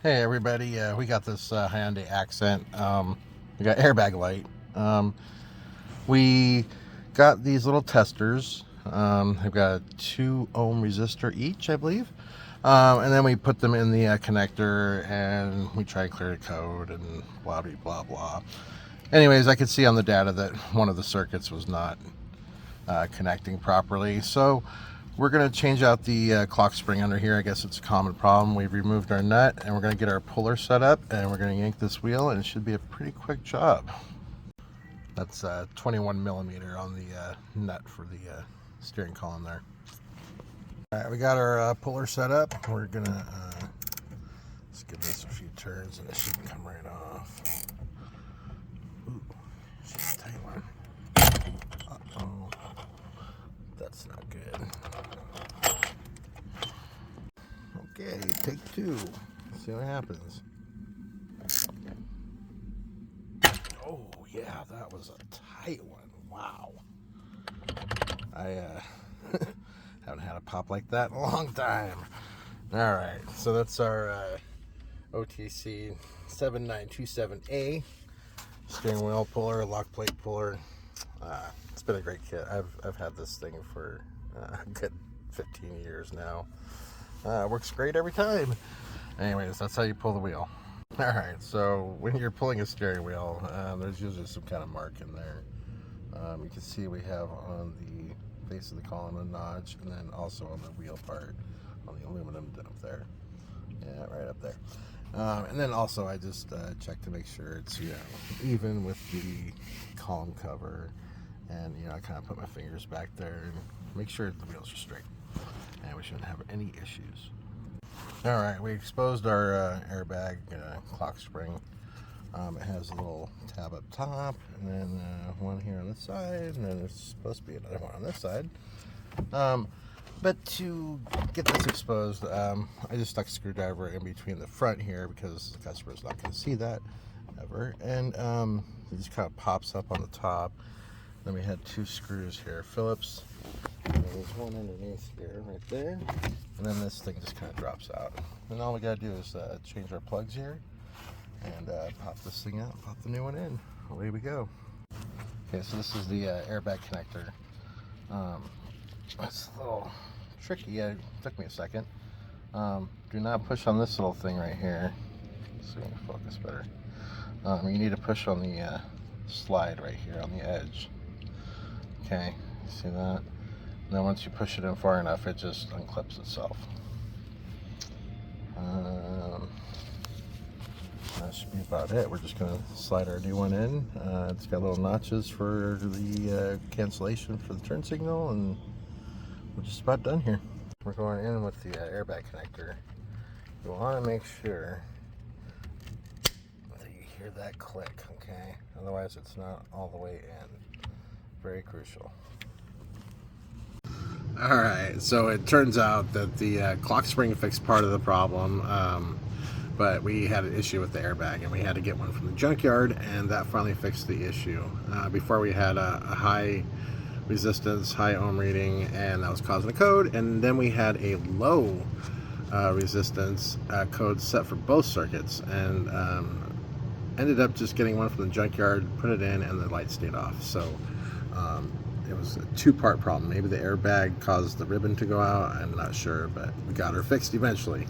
Hey everybody, we got this Hyundai Accent. We got airbag light. We got these little testers. They've got a 2 ohm resistor each, I believe. And then we put them in the connector and we try to clear the code and blah blah blah blah. Anyways, I could see on the data that one of the circuits was not connecting properly. So we're going to change out the clock spring under here. I guess it's a common problem. We've removed our nut and we're going to get our puller set up and we're going to yank this wheel and it should be a pretty quick job. That's 21 millimeter on the nut for the steering column there. All right, we got our puller set up. We're going to let's give this a few turns and it should come right off. Ooh, she's a tight one. Uh-oh. That's not good. Okay, take two. See what happens. Oh yeah, that was a tight one. Wow. I haven't had a pop like that in a long time. All right, so that's our OTC 7927A steering wheel puller, lock plate puller. It's been a great kit. I've had this thing for a good 15 years now. Works great every time. Anyways, that's how you pull the wheel. All right, so when you're pulling a steering wheel, there's usually some kind of mark in there. You can see we have on the face of the column a notch, and then also on the wheel part, on the aluminum up there. Yeah, right up there. And then also I just check to make sure it's even with the column cover, and I kind of put my fingers back there and make sure the wheels are straight, and we shouldn't have any issues. All right, we exposed our airbag clock spring. It has a little tab up top, and then one here on this side, and then there's supposed to be another one on this side. But to get this exposed, I just stuck a screwdriver in between the front here because the customer's not going to see that ever. And it just kind of pops up on the top. Then we had 2 screws here, Phillips. And there's one underneath here, right there. And then this thing just kind of drops out. And all we got to do is change our plugs here and pop this thing out, pop the new one in. Away we go. Okay, so this is the airbag connector. It's a little tricky. It took me a second. Do not push on this little thing right here. Let's see if we can focus better. You need to push on the slide right here on the edge. Okay, see that? And then once you push it in far enough, it just unclips itself. That should be about it. We're just going to slide our new one in. It's got little notches for the cancellation for the turn signal, and we're just about done here. We're going in with the airbag connector. You want to make sure that you hear that click, okay? Otherwise it's not all the way in. Very crucial. Alright, so it turns out that the clock spring fixed part of the problem, but we had an issue with the airbag and we had to get one from the junkyard, and that finally fixed the issue. Before we had a high resistance, high ohm reading, and that was causing a code, and then we had a low resistance code set for both circuits, and ended up just getting one from the junkyard, put it in, and the light stayed off. So it was a 2-part problem. Maybe the airbag caused the ribbon to go out, I'm not sure, but we got her fixed eventually.